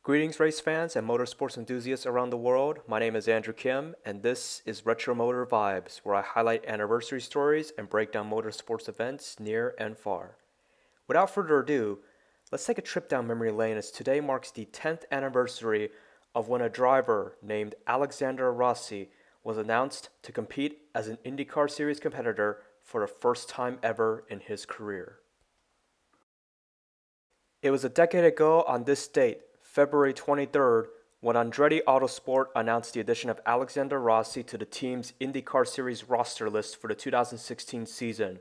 Greetings, race fans and motorsports enthusiasts around the world. My name is Andrew Kim, and this is Retro Motor Vibes, where I highlight anniversary stories and break down motorsports events near and far. Without further ado, let's take a trip down memory lane as today marks the 10th anniversary of when a driver named Alexander Rossi was announced to compete as an IndyCar Series competitor for the first time ever in his career. It was a decade ago on this date, February 23rd, when Andretti Autosport announced the addition of Alexander Rossi to the team's IndyCar Series roster list for the 2016 season,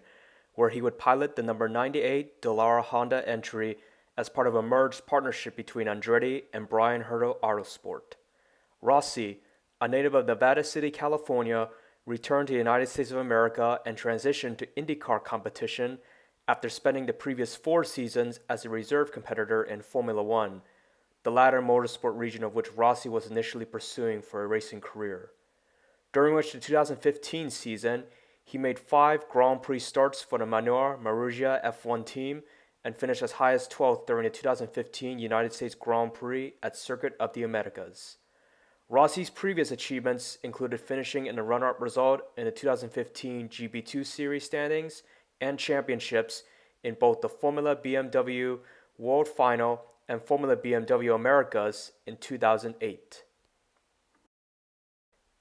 where he would pilot the number 98 Dallara Honda entry as part of a merged partnership between Andretti and Bryan Herta Autosport. Rossi, a native of Nevada City, California, returned to the United States of America and transitioned to IndyCar competition after spending the previous 4 seasons as a reserve competitor in Formula One, the latter motorsport region of which Rossi was initially pursuing for a racing career. During which the 2015 season, he made 5 Grand Prix starts for the Manor Maruggia F1 team and finished as high as 12th during the 2015 United States Grand Prix at Circuit of the Americas. Rossi's previous achievements included finishing in a runner-up result in the 2015 GB2 Series standings and championships in both the Formula BMW World Final and Formula BMW Americas in 2008.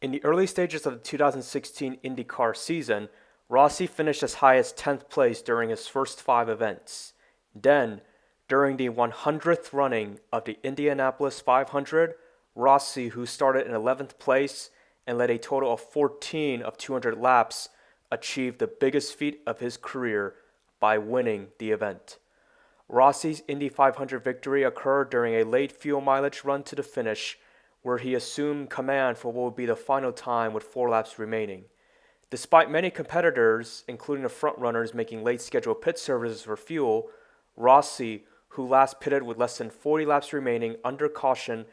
In the early stages of the 2016 IndyCar season, Rossi finished as high as 10th place during his first 5 events. Then, during the 100th running of the Indianapolis 500, Rossi, who started in 11th place and led a total of 14 of 200 laps, achieved the biggest feat of his career by winning the event. Rossi's Indy 500 victory occurred during a late fuel mileage run to the finish, where he assumed command for what would be the final time with 4 laps remaining. Despite many competitors, including the frontrunners, making late scheduled pit services for fuel, Rossi, who last pitted with less than 40 laps remaining under caution,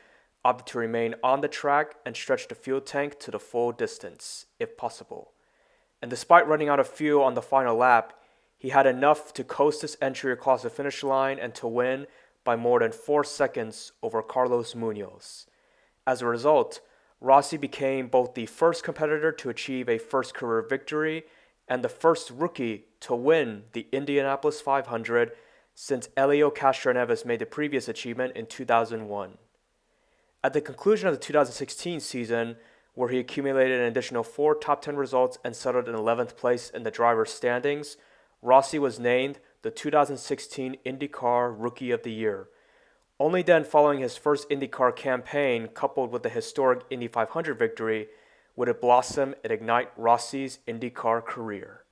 opted to remain on the track and stretch the fuel tank to the full distance, if possible. And despite running out of fuel on the final lap, he had enough to coast his entry across the finish line and to win by more than 4 seconds over Carlos Munoz. As a result, Rossi became both the first competitor to achieve a first career victory and the first rookie to win the Indianapolis 500 since Helio Castroneves made the previous achievement in 2001. At the conclusion of the 2016 season, where he accumulated an additional 4 top 10 results and settled in 11th place in the driver's standings, Rossi was named the 2016 IndyCar Rookie of the Year. Only then, following his first IndyCar campaign, coupled with the historic Indy 500 victory, would it blossom and ignite Rossi's IndyCar career.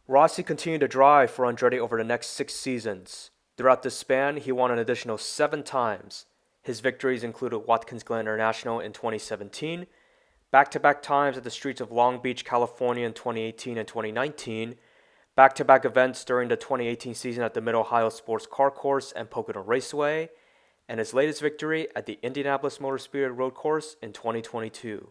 Rossi continued to drive for Andretti over the next 6 seasons. Throughout this span, he won an additional 7 times. His victories included Watkins Glen International in 2017, back-to-back times at the streets of Long Beach, California in 2018 and 2019, back-to-back events during the 2018 season at the Mid-Ohio Sports Car Course and Pocono Raceway, and his latest victory at the Indianapolis Motor Speedway Road Course in 2022.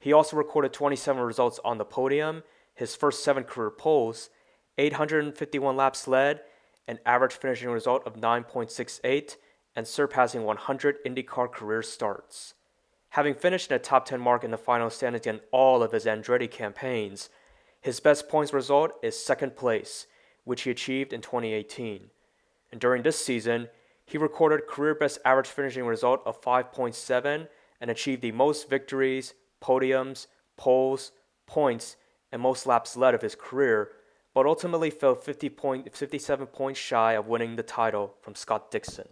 He also recorded 27 results on the podium, his first 7 career poles, 851 laps led, an average finishing result of 9.68, and surpassing 100 IndyCar career starts. Having finished in a top 10 mark in the final standings in all of his Andretti campaigns, his best points result is 2nd place, which he achieved in 2018. And during this season, he recorded career best average finishing result of 5.7 and achieved the most victories, podiums, poles, points, and most laps led of his career, but ultimately fell 57 points shy of winning the title from Scott Dixon.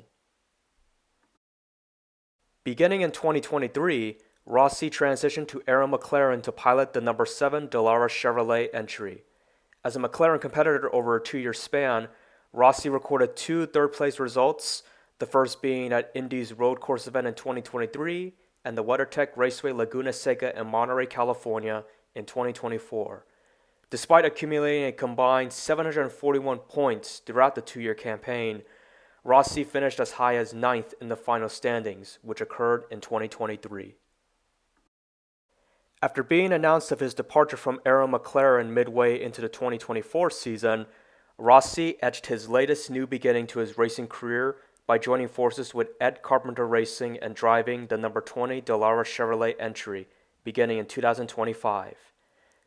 Beginning in 2023, Rossi transitioned to Aaron McLaren to pilot the number 7 Dallara Chevrolet entry. As a McLaren competitor over a 2-year span, Rossi recorded 2 third-place results, the first being at Indy's road course event in 2023 and the WeatherTech Raceway Laguna Seca in Monterey, California in 2024. Despite accumulating a combined 741 points throughout the 2-year campaign, Rossi finished as high as 9th in the final standings, which occurred in 2023. After being announced of his departure from Arrow McLaren midway into the 2024 season, Rossi etched his latest new beginning to his racing career by joining forces with Ed Carpenter Racing and driving the number 20 Dallara Chevrolet entry beginning in 2025.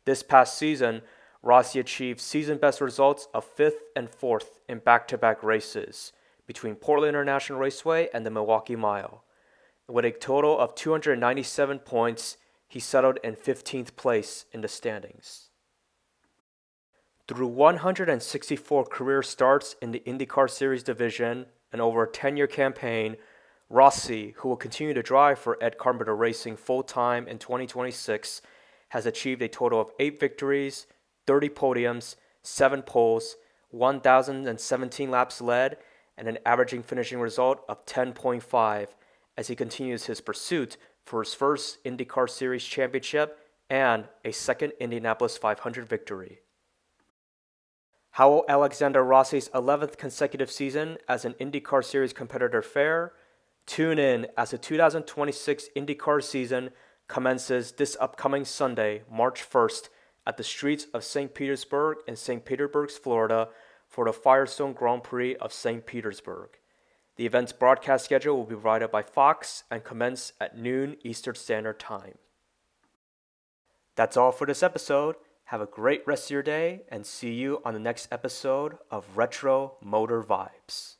This past season, Rossi achieved season-best results of 5th and 4th in back-to-back races between Portland International Raceway and the Milwaukee Mile. With a total of 297 points, he settled in 15th place in the standings. Through 164 career starts in the IndyCar Series division and over a 10-year campaign, Rossi, who will continue to drive for Ed Carpenter Racing full-time in 2026, has achieved a total of 8 victories, 30 podiums, 7 poles, 1,017 laps led, and an averaging finishing result of 10.5 as he continues his pursuit for his first IndyCar Series championship and a second Indianapolis 500 victory. How will Alexander Rossi's 11th consecutive season as an IndyCar Series competitor fare? Tune in as the 2026 IndyCar season commences this upcoming Sunday, March 1st, at the streets of St. Petersburg in St. Petersburg, Florida, for the Firestone Grand Prix of St. Petersburg. The event's broadcast schedule will be provided by Fox and commence at noon Eastern Standard Time. That's all for this episode. Have a great rest of your day and see you on the next episode of Retro Motor Vibes.